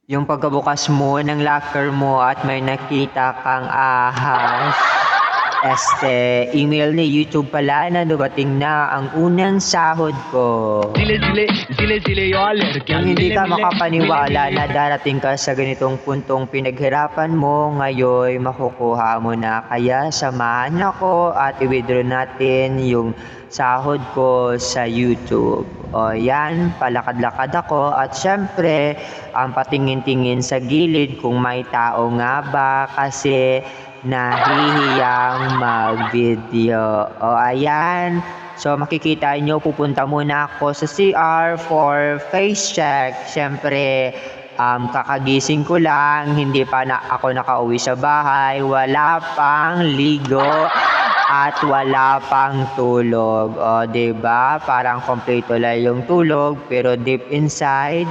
Yung pagkabukas mo ng locker mo at may nakita kang ahas. Email ni YouTube pala na dumating na ang unang sahod ko. Zile zile zile zile yo ladkiyan Yung hindi mile ka mile makapaniwala na darating ka sa ganitong puntong pinaghirapan mo, ngayon makukuha mo na. Kaya samahan ako at i-withdraw natin yung sahod ko sa YouTube. O yan, palakad-lakad ako at syempre, ang patingin-tingin sa gilid kung may tao nga ba kasi nahihiyang mag-video. O ayan, so makikita nyo, pupunta muna ako sa CR for face check. Siyempre, kakagising ko lang, hindi pa na ako nakauwi sa bahay, wala pang ligo at wala pang tulog. O, 'di ba? Parang kompleto lang yung tulog, pero deep inside,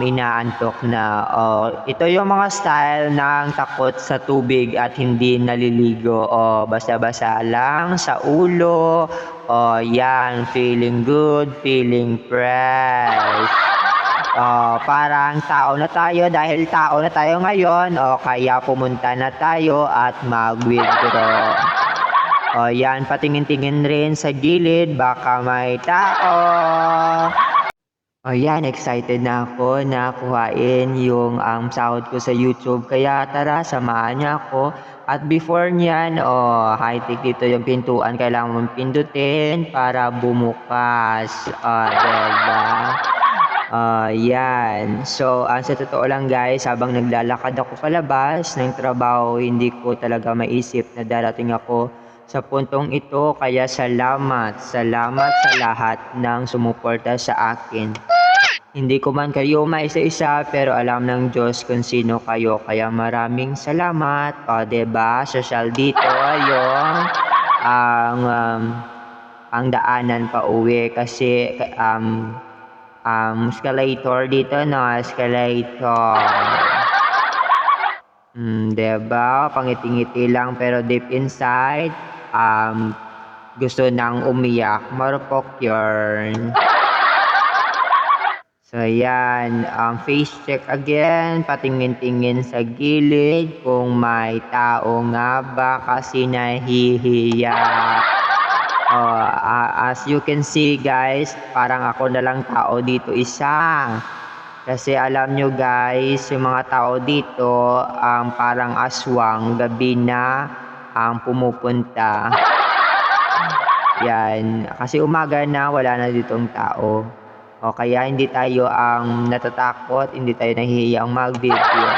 inaantok na. O, ito yung mga style ng takot sa tubig at hindi naliligo. O, basa-basa lang sa ulo. O, yan. Feeling good, feeling fresh. O, parang tao na tayo dahil tao na tayo ngayon. O, kaya pumunta na tayo at mag-withdraw. O, yan. Patingin-tingin rin sa gilid. Baka may tao. O yan, excited na ako na kuhain yung sahod ko sa YouTube. Kaya tara, samahan niya ako. At before niyan, high-tech dito yung pintuan. Kailangan mong pindutin para bumukas. Diba? Yan. So, sa totoo lang guys, habang naglalakad ako palabas ng trabaho, hindi ko talaga maisip na darating ako sa puntong ito. Kaya salamat sa lahat ng sumuporta sa akin. Hindi ko man kayo maisa-isa pero alam ng Diyos kung sino kayo. Kaya maraming salamat. O, diba? Social dito yung ang daanan pa uwi kasi escalator dito, no? Escalator. Diba? Pangiti-ngiti lang pero deep inside, gusto nang umiyak. Marupok yun. So yan, face check again, patingin-tingin sa gilid kung may tao nga ba kasi nahihiya. As you can see guys, parang ako na lang tao dito isa. Kasi alam nyo guys, yung mga tao dito, parang aswang, gabi na ang pumupunta. Yan, kasi umaga na, wala na ditong tao. O kaya hindi tayo natatakot, hindi tayo nahihiyang mag-video.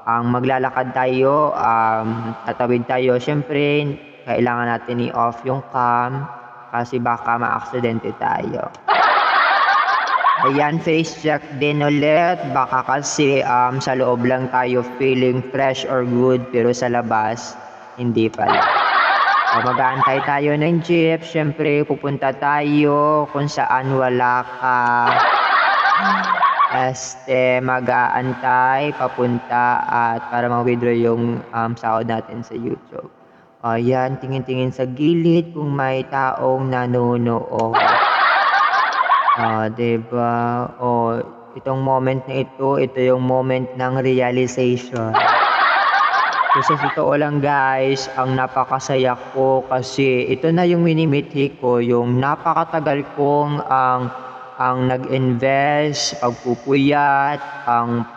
Ang maglalakad tayo, tatawid tayo, syempre kailangan natin i-off yung cam kasi baka ma-aksidente tayo. Ayan, face check din ulit. Baka kasi sa loob lang tayo feeling fresh or good pero sa labas, hindi pala. Mag-aantay tayo ng jeep. Siyempre, pupunta tayo kung saan wala ka. Mag-aantay, papunta at para ma-withdraw yung sahod natin sa YouTube. Ayan, tingin-tingin sa gilid kung may taong nanonood. Diba? Itong moment na ito yung moment ng realization. So sa totoo lang guys, ang napakasaya ko kasi ito na yung minimithi ko, yung napakatagal kong ang nag-invest, pagpupuyat, ang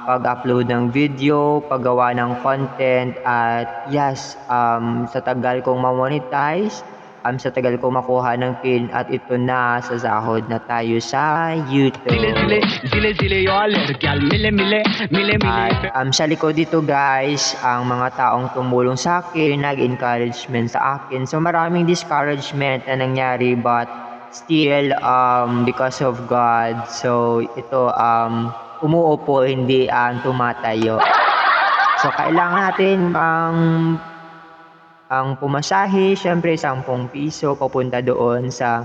pag-upload ng video, paggawa ng content at yes, sa tagal kong ma-monetize, sa tagal kong makuha ng pin at ito na sa sahod na tayo sa YouTube. zile zile yo ladkiyan mile mile mile mile. At sa likod dito guys, ang mga taong tumulong sa akin, nag-encouragement sa akin. So maraming discouragement na nangyari but still because of God. So ito umuupo, hindi tumatayo. So kailangan natin ang pumasahe, syempre 10 piso papunta doon sa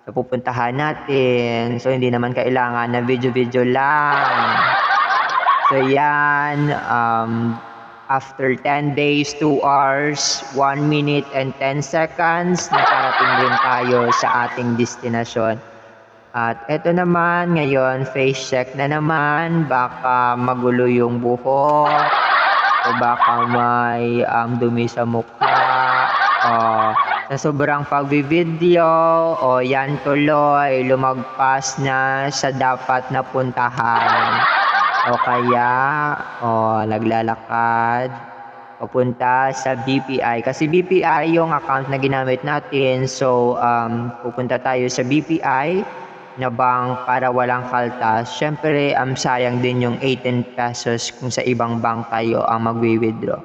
pupuntahan natin. So hindi naman kailangan na video-video lang. So yan, after 10 days, 2 hours, 1 minute and 10 seconds, nakarating din tayo sa ating destinasyon. At eto naman, ngayon, face check na naman. Baka magulo yung buhok, o baka may dumi sa mukha. O, sa sobrang pagbibideo, o yan tuloy, lumagpas na sa dapat na puntahan. O kaya, naglalakad papunta sa BPI. Kasi BPI yung account na ginamit natin. So, pupunta tayo sa BPI na bank para walang kaltas. Siyempre, sayang din yung 18 pesos kung sa ibang bank tayo ang magwi-withdraw.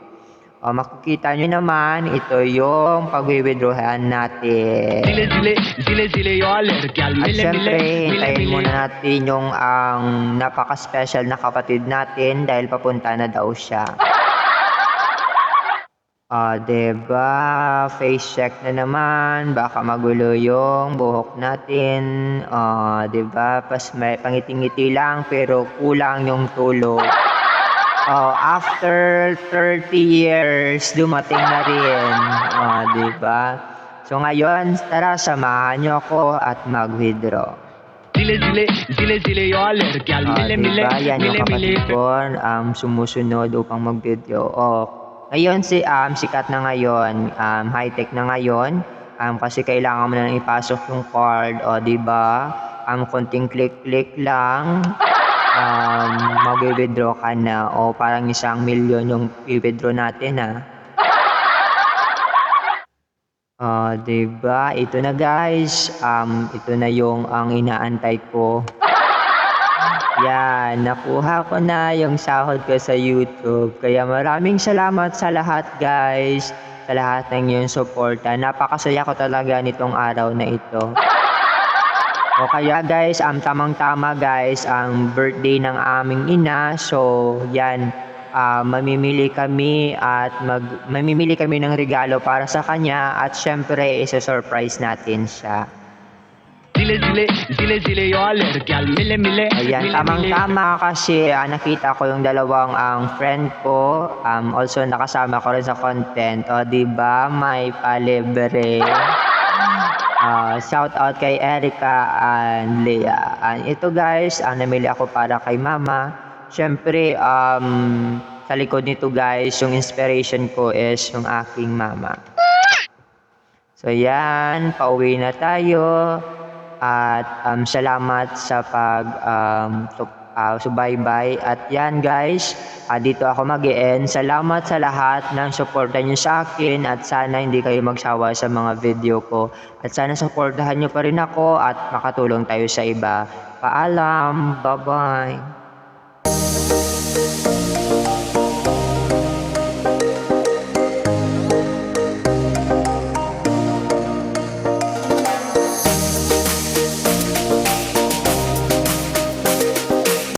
Makikita nyo naman, ito yung pagwi-withdrawhan natin. Zile zile yo lerkyal At mile syempre, mile hintayin mile muna natin yung ang napaka-special na kapatid natin dahil papunta na daw siya. Diba? Face check na naman. Baka magulo yung buhok natin. Diba? May pangiti-ngiti lang pero kulang yung tulog. After 30 years, dumating na rin. Diba? So ngayon, tara, samahan nyo ako at mag-withdraw. zile zile yo lerkyal mile mile Diba? Yan yung mile mile kapatid ko, sumusunod upang mag-video. Ngayon sikat na ngayon, high-tech na ngayon, kasi kailangan mo na ipasok yung card, diba? Konting click-click lang, mag-withdraw ka na, parang 1,000,000 yung i-withdraw natin, diba? Ito na guys, ito na yung ang inaantay ko. Yan, nakuha ko na yung sahod ko sa YouTube. Kaya maraming salamat sa lahat guys, sa lahat ng iyong suporta. Napakasaya ko talaga nitong araw na ito. Kaya guys, tamang-tama guys, ang birthday ng aming ina. So, yan, mamimili kami ng regalo para sa kanya at syempre, isa-surprise natin siya. zile yo lerkyal mile mile Ayan, tamang-tama kasi nakita ko yung dalawang friend ko. Also, nakasama ko rin sa content. Diba? May palibre. Shout out kay Erica and Leah. Ito guys, namili ako para kay mama. Siyempre, sa likod nito guys, yung inspiration ko is yung aking mama. So yan, pauwi na tayo. At salamat sa subaybay. At yan guys, dito ako mag-e-end. Salamat sa lahat ng suporta nyo sa akin. At sana hindi kayo magsawa sa mga video ko. At sana suportahan nyo pa rin ako at makatulong tayo sa iba. Paalam, bye-bye.